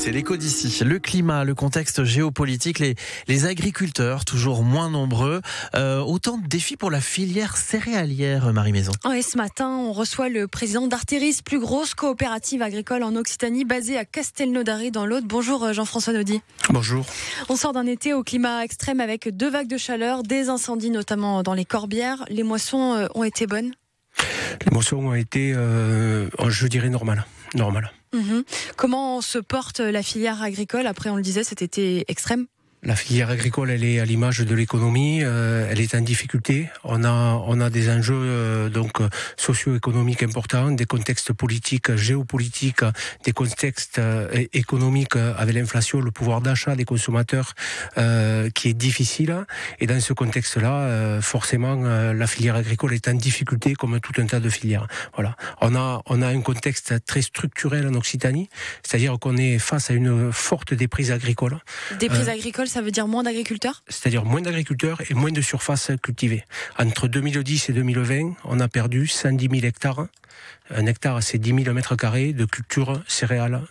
c'est l'écho d'ici. Le climat, le contexte géopolitique, les agriculteurs toujours moins nombreux. Autant de défis pour la filière céréalière, Marie Maison. Et ce matin, on reçoit le président d'Arteris, plus grosse coopérative agricole en Occitanie, basée à Castelnaudary dans l'Aude. Bonjour Jean-François Naudy. Bonjour. On sort d'un été au climat extrême avec 2 vagues de chaleur, des incendies notamment dans les Corbières. Les moissons ont été bonnes ? Les moissons ont été, je dirais, normales. Comment se porte la filière agricole après, on le disait, cet été extrême ? La filière agricole, elle est à l'image de l'économie, elle est en difficulté. On a des enjeux socio-économiques importants, des contextes politiques, géopolitiques, des contextes économiques avec l'inflation, le pouvoir d'achat des consommateurs qui est difficile. Et dans ce contexte-là, forcément, la filière agricole est en difficulté comme tout un tas de filières. Voilà. On a un contexte très structurel en Occitanie, c'est-à-dire qu'on est face à une forte déprise agricole. Déprise agricole, ça veut dire moins d'agriculteurs ? C'est-à-dire moins d'agriculteurs et moins de surface cultivée. Entre 2010 et 2020, on a perdu 110 000 hectares. Un hectare, c'est 10 000 mètres carrés de culture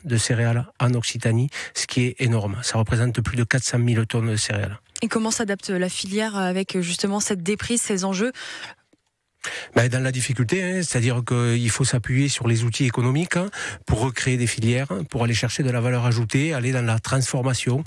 de céréales en Occitanie, ce qui est énorme. Ça représente plus de 400 000 tonnes de céréales. Et comment s'adapte la filière avec justement cette déprise, ces enjeux ? Dans la difficulté, c'est-à-dire qu'il faut s'appuyer sur les outils économiques pour recréer des filières, pour aller chercher de la valeur ajoutée, aller dans la transformation,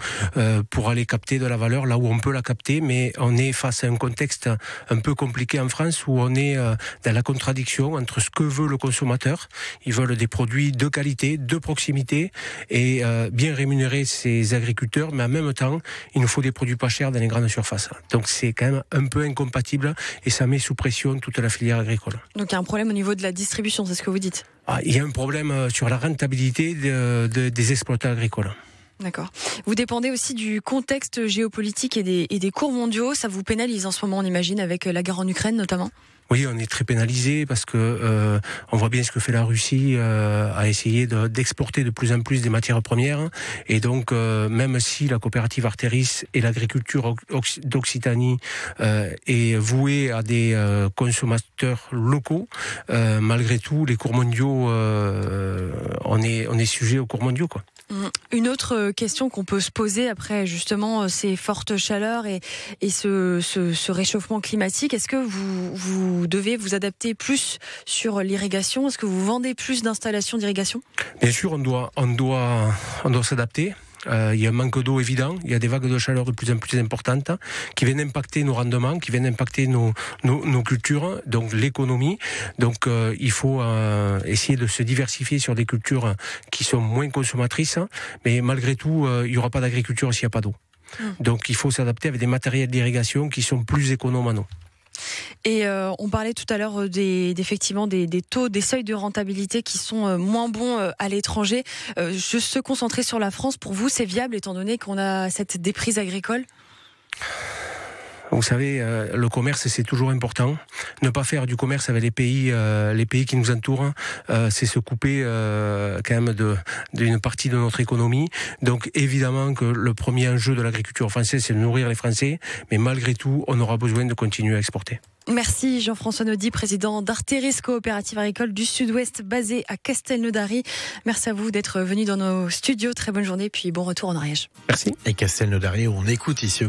pour aller capter de la valeur là où on peut la capter, mais on est face à un contexte un peu compliqué en France où on est dans la contradiction entre ce que veut le consommateur. Ils veulent des produits de qualité, de proximité et bien rémunérer ces agriculteurs, mais en même temps, il nous faut des produits pas chers dans les grandes surfaces. Donc c'est quand même un peu incompatible et ça met sous pression toute la filière agricole. Donc il y a un problème au niveau de la distribution, c'est ce que vous dites ? Il y a un problème sur la rentabilité des exploitants agricoles. D'accord. Vous dépendez aussi du contexte géopolitique et des cours mondiaux. Ça vous pénalise en ce moment, on imagine, avec la guerre en Ukraine notamment ? Oui, on est très pénalisé parce que on voit bien ce que fait la Russie à essayer d'exporter de plus en plus des matières premières. Et donc, même si la coopérative Arteris et l'agriculture d'Occitanie est vouée à des consommateurs locaux, malgré tout, les cours mondiaux, on est sujet aux cours mondiaux, quoi. Une autre question qu'on peut se poser après justement ces fortes chaleurs et ce réchauffement climatique, est-ce que vous devez vous adapter plus sur l'irrigation ? Est-ce que vous vendez plus d'installations d'irrigation ? Bien sûr, on doit s'adapter. Il y a un manque d'eau évident, il y a des vagues de chaleur de plus en plus importantes qui viennent impacter nos rendements, qui viennent impacter nos cultures, donc l'économie. Donc il faut essayer de se diversifier sur des cultures qui sont moins consommatrices, mais malgré tout, il n'y aura pas d'agriculture s'il n'y a pas d'eau. Donc il faut s'adapter avec des matériels d'irrigation qui sont plus économes en eau. Et on parlait tout à l'heure effectivement des taux, des seuils de rentabilité qui sont moins bons à l'étranger. Juste se concentrer sur la France, pour vous, c'est viable étant donné qu'on a cette déprise agricole ? Vous savez, le commerce, c'est toujours important. Ne pas faire du commerce avec les pays qui nous entourent, c'est se couper quand même d'une partie de notre économie. Donc évidemment que le premier enjeu de l'agriculture française, c'est de nourrir les Français, mais malgré tout, on aura besoin de continuer à exporter. Merci Jean-François Naudy, président d'Arteris, coopérative agricole du Sud-Ouest, basée à Castelnaudary. Merci à vous d'être venu dans nos studios. Très bonne journée, puis bon retour en Ariège. Merci. Et Castelnaudary, on écoute ici